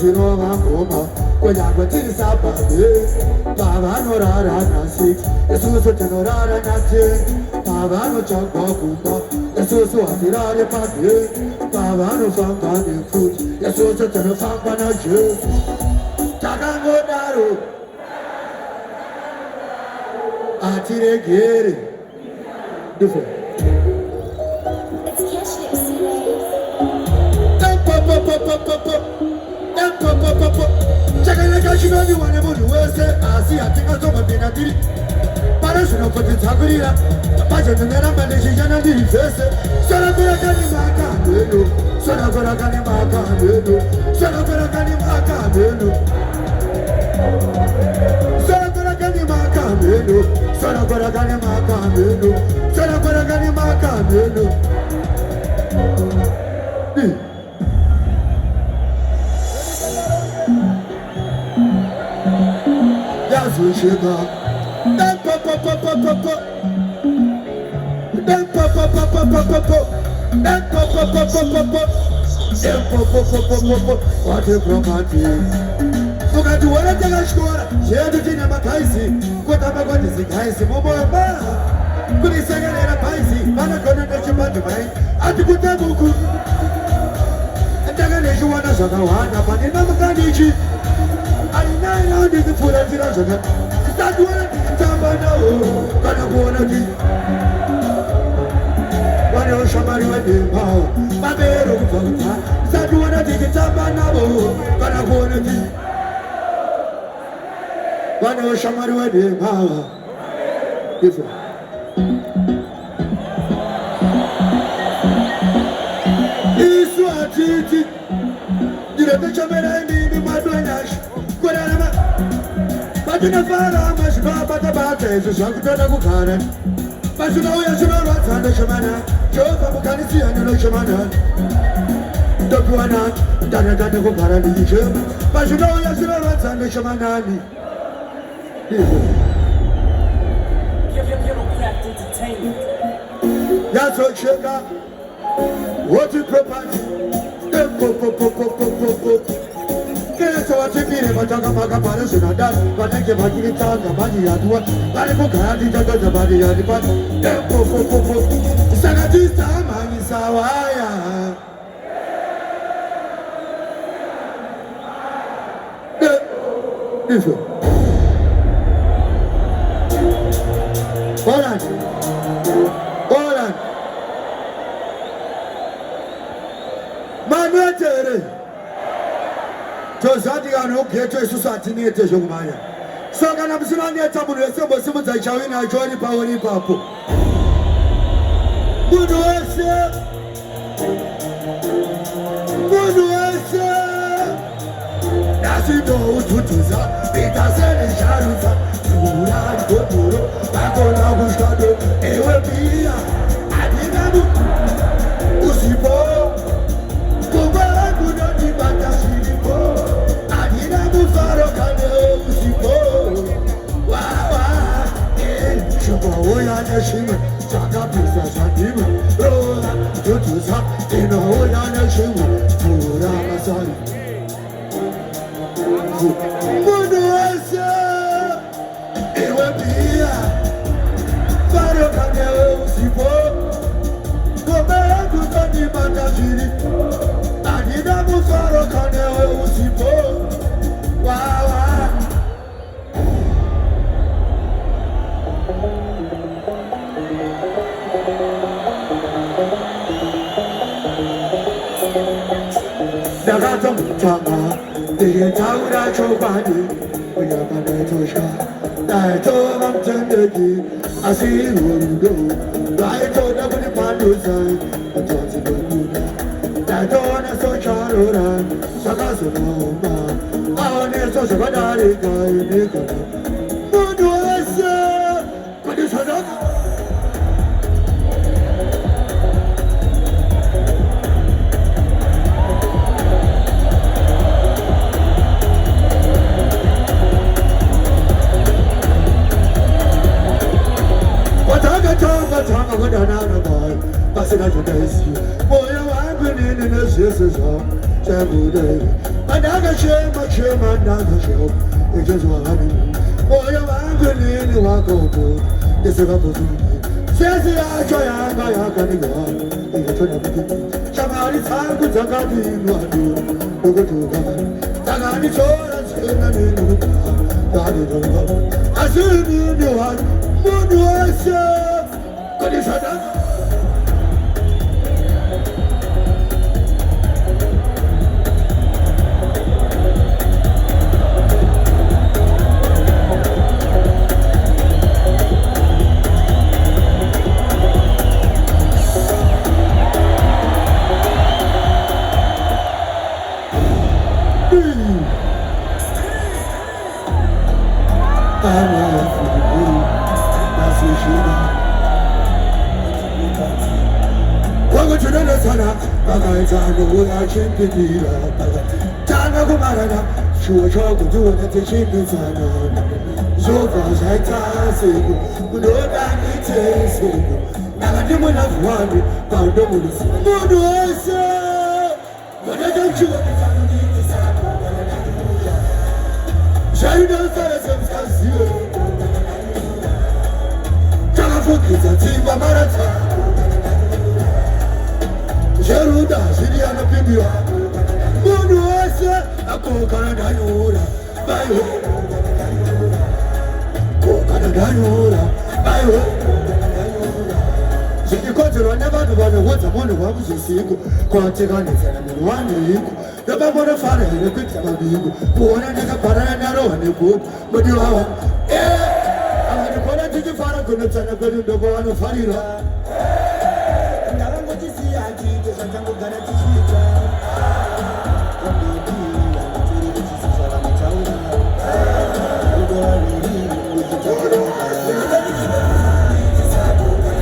si no va como, quella quantità sapate, pavano rara nasi, e su te no rara nasi, pavano c'ha qualcuno, e su a tirare pate, pavano fa di frutti, e su te no fa panache, tagango daru, a tire gere, different. Chakalaga shinobi wane mo duwese asi atinga zoma binadiri para shino kote takurira paja nera mane shijana diri fese sora kora kani maka menu sora kora kani maka menu sora kora kani maka menu sora kora kani maka menu sora kora kani maka menu sora kora kani maka menu Sugar, then pop, then pop, then what a property. Look at what I tell a score, share the dinner, Makaisi, what am I going to see? Kaisi, Mobo, could he say a Paisi, Manakona, at the good Tabuku, and Taganation, one as a one, upon another Kanichi. I know this is for a generation. Start doing it, Tabano, Kanabuana. One of somebody went in power, Babero, start doing it, Tabano, Kanabuana. One of somebody went in power. Different. This was it. The Chamber in my blindness. But in a far, much about the battles, a shot to the Buchanan. But you know, yes, you know what's on the Shamana. Joe Buchanisi and the Shamana. The Guana, Dana Buchanan, but you know, yes, you know what's on the Shamanani. That's what sugar. What you propose? So what you feel about Taka Paris and that, but I can make it out the body at what I look at the body at the bottom. Sanatista, man, is Hawaii. Poland. Manuel. Josadi ano keto susati ni ete jomanya. Soga na msima ni etamu yese bosimu za chawi na joni pawoni papo. Mudu ese. Nasi do ututuza, pita sene sharuza. Ura goturo, bako na bushado, ewe pia. Adinamu, usipo. Kuba kudoti bata shiripo. Shima, Chaka Pisa Shadimu, Rola, Tutusa, in a Hoyana Shimu, Pura Masari. Muduasa, it will be a Farokane Sipo, go back to the Batashiri, Adinamu Farokane Sipo, wow. Dagatom Tama, the Taura Chobadi, we are going to shop. I told them to I see you do. I told them to Pandusa, the Johnson Buddha. I told them so Charura, Sakasuma, our next social Badari guy, Muduasa, but it's another. Tanga with another boy, passing out to the boy, I'm in the sisters. Jabude, Anaga Shema, Shema, Naga Show, it just what I mean. Oh, you're angry in the Wako, this is a good. Says the Ajoya, Gayaka, in the Trinity. Shamari Sangu Zagadi, Wadu, look at you. Tagani Chora, Skinani, Dadi Doggo. I see you, you are Munduasa. What is that? Jeruda, Siriana Pibia, Munuasa, a Cocanadura, by Cocanadura, by so you got to run about what I want to want to see, Quantigan and one week, the Babona Father and a bit of a big, who wanted to get Paranaro and a book, but you are, I'm going to the Father, going to turn a good to go on a Farira.